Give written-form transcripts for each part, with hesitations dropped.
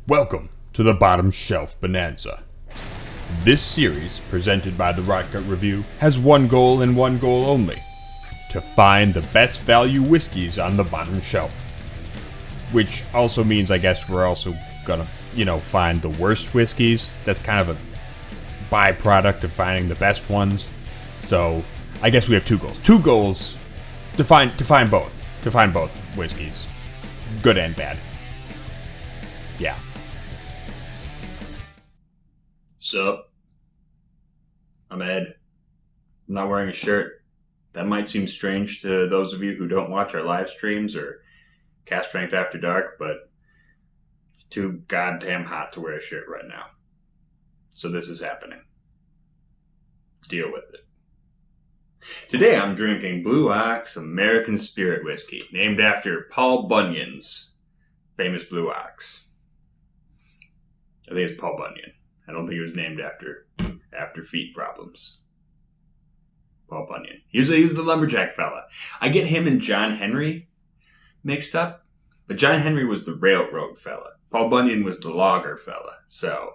Welcome to the Bottom Shelf Bonanza. This series, presented by the Rotgut Review, has one goal and one goal only: to find the best value whiskeys on the bottom shelf. Which also means, I guess, we're also gonna, find the worst whiskeys. That's kind of a byproduct of finding the best ones. So, I guess we have two goals. Two goals to find both. To find both whiskeys. Good and bad. Yeah. Sup? I'm Ed. I'm not wearing a shirt. That might seem strange to those of you who don't watch our live streams or Cast Strength After Dark, but it's too goddamn hot to wear a shirt right now. So this is happening. Deal with it. Today I'm drinking Blue Ox American Spirit Whiskey, named after Paul Bunyan's famous Blue Ox. I think it's Paul Bunyan. I don't think it was named after feet problems. Paul Bunyan. He was the lumberjack fella. I get him and John Henry mixed up, but John Henry was the railroad fella. Paul Bunyan was the logger fella. So,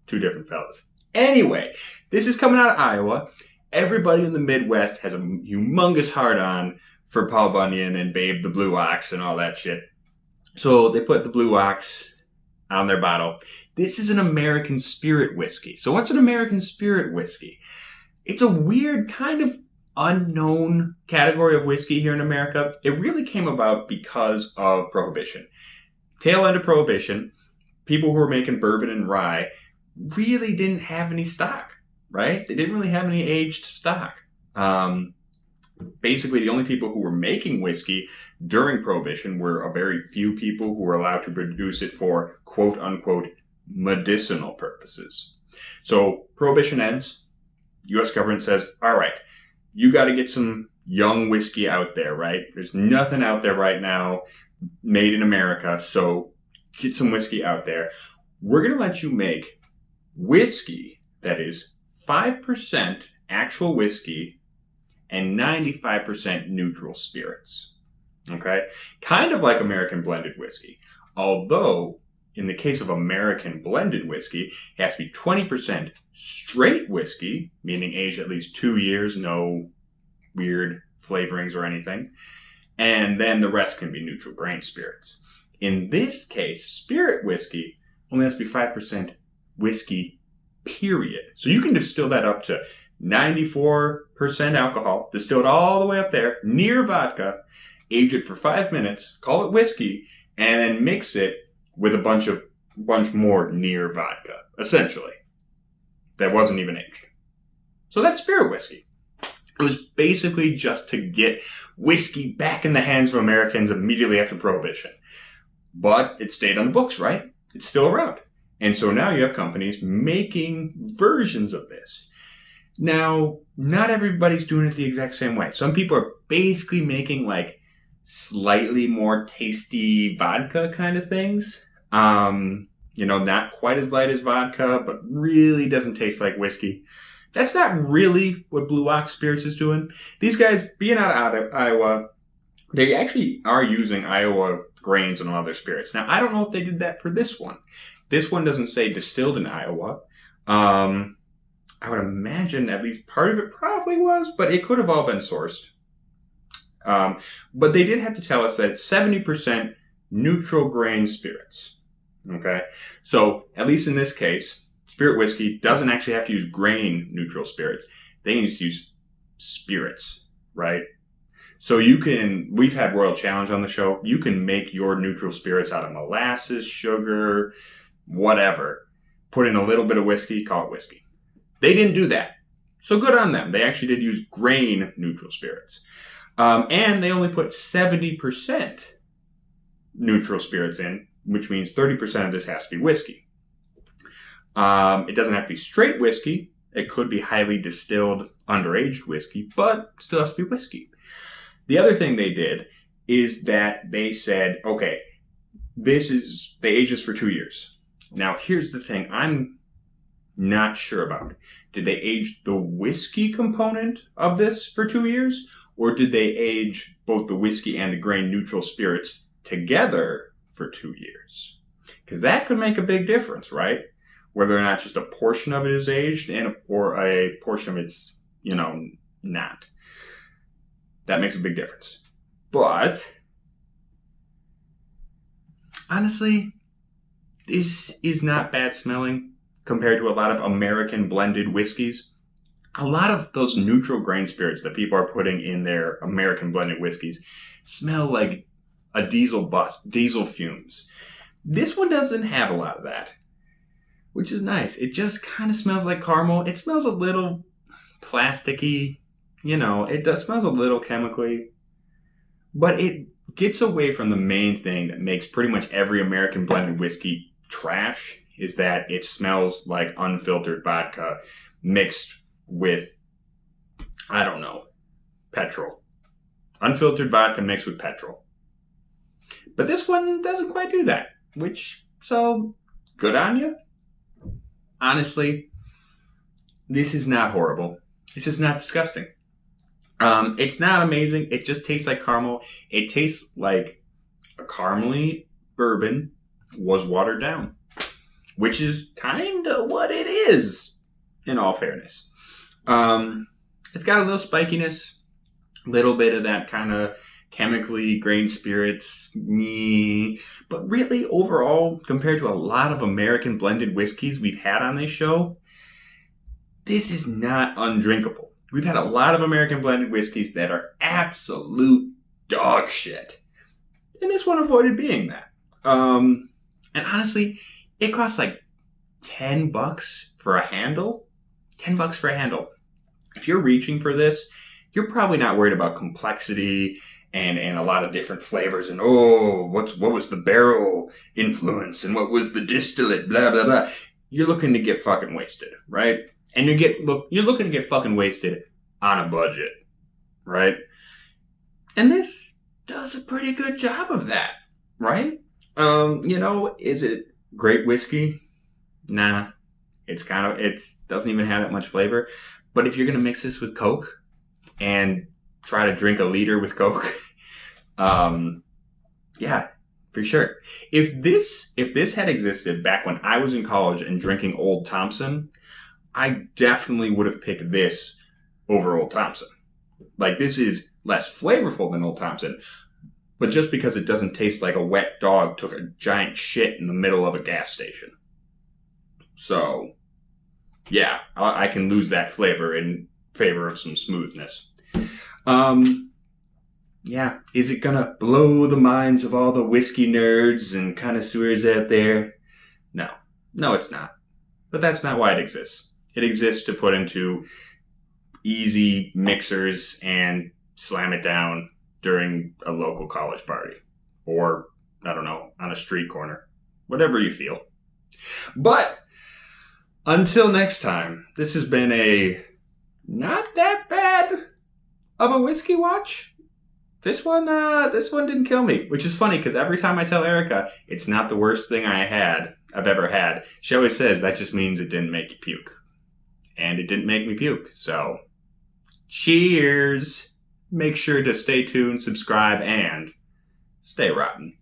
two different fellas. Anyway, this is coming out of Iowa. Everybody in the Midwest has a humongous hard-on for Paul Bunyan and Babe the Blue Ox and all that shit. So they put the Blue Ox on their bottle. This is an American Spirit whiskey. So what's an American Spirit whiskey? It's a weird kind of unknown category of whiskey here in America. It really came about because of Prohibition. Tail end of Prohibition, people who were making bourbon and rye really didn't have any stock, right? They didn't really have any aged stock. Basically, the only people who were making whiskey during Prohibition were a very few people who were allowed to produce it for quote-unquote medicinal purposes. So Prohibition ends. U.S. government says, all right, you got to get some young whiskey out there, right? There's nothing out there right now made in America, so get some whiskey out there. We're going to let you make whiskey that is 5% actual whiskey and 95% neutral spirits. Okay? Kind of like American blended whiskey. Although, in the case of American blended whiskey, it has to be 20% straight whiskey, meaning aged at least 2 years, no weird flavorings or anything. And then the rest can be neutral grain spirits. In this case, spirit whiskey only has to be 5% whiskey, period. So you can distill that up to 94% alcohol, distill it all the way up there, near vodka, age it for 5 minutes, call it whiskey, and then mix it with a bunch more near vodka, essentially. That wasn't even aged. So that's spirit whiskey. It was basically just to get whiskey back in the hands of Americans immediately after Prohibition. But it stayed on the books, right? It's still around. And so now you have companies making versions of this. Now, not everybody's doing it the exact same way. Some people are basically making like slightly more tasty vodka kind of things. Not quite as light as vodka, but really doesn't taste like whiskey. That's not really what Blue Ox Spirits is doing. These guys, being out of Iowa, they actually are using Iowa grains in all their spirits. Now, I don't know if they did that for this one. This one doesn't say distilled in Iowa. I would imagine at least part of it probably was, but it could have all been sourced. But they did have to tell us that it's 70% neutral grain spirits. Okay? So, at least in this case, spirit whiskey doesn't actually have to use grain neutral spirits. They can just use spirits, right? So we've had Royal Challenge on the show. You can make your neutral spirits out of molasses, sugar, whatever. Put in a little bit of whiskey, call it whiskey. They didn't do that. So good on them. They actually did use grain neutral spirits. And they only put 70% neutral spirits in, which means 30% of this has to be whiskey. It doesn't have to be straight whiskey. It could be highly distilled, underaged whiskey, but still has to be whiskey. The other thing they did is that they said, okay, they age this for 2 years. Now, here's the thing I'm not sure about. Did they age the whiskey component of this for 2 years? Or did they age both the whiskey and the grain neutral spirits together for 2 years? Because that could make a big difference, right? Whether or not just a portion of it is aged or a portion of it's, not. That makes a big difference. But honestly, this is not bad smelling compared to a lot of American blended whiskeys. A lot of those neutral grain spirits that people are putting in their American blended whiskeys smell like a diesel fumes. This one doesn't have a lot of that, which is nice. It just kind of smells like caramel. It smells a little plasticky, it does smells a little chemically, but it gets away from the main thing that makes pretty much every American blended whiskey trash, is that it smells like unfiltered vodka mixed with, I don't know, petrol. Unfiltered vodka mixed with petrol. But this one doesn't quite do that, so good on you. Honestly, this is not horrible. This is not disgusting. It's not amazing. It just tastes like caramel. It tastes like a caramely bourbon was watered down, which is kind of what it is, in all fairness. It's got a little spikiness, a little bit of that kind of chemically grained spirits, but really overall, compared to a lot of American blended whiskeys we've had on this show, this is not undrinkable. We've had a lot of American blended whiskeys that are absolute dog shit, and this one avoided being that. And honestly, it costs like $10 for a handle. $10 for a handle. If you're reaching for this, you're probably not worried about complexity and a lot of different flavors and what was the barrel influence and what was the distillate, blah blah blah. You're looking to get fucking wasted, right? And you're looking to get fucking wasted on a budget, right? And this does a pretty good job of that, right? Is it great whiskey? Nah. It doesn't even have that much flavor. But if you're gonna mix this with Coke and try to drink a liter with Coke, yeah, for sure. If this had existed back when I was in college and drinking Old Thompson, I definitely would have picked this over Old Thompson. Like, this is less flavorful than Old Thompson, but just because it doesn't taste like a wet dog took a giant shit in the middle of a gas station. So, yeah, I can lose that flavor in favor of some smoothness. Yeah, is it gonna blow the minds of all the whiskey nerds and connoisseurs out there? No, it's not. But that's not why it exists. It exists to put into easy mixers and slam it down during a local college party. Or, I don't know, on a street corner. Whatever you feel. But, until next time, this has been a not that bad of a whiskey watch. This one didn't kill me, which is funny because every time I tell Erica it's not the worst thing I've ever had, she always says that just means it didn't make you puke. And it didn't make me puke, so cheers! Make sure to stay tuned, subscribe, and stay rotten.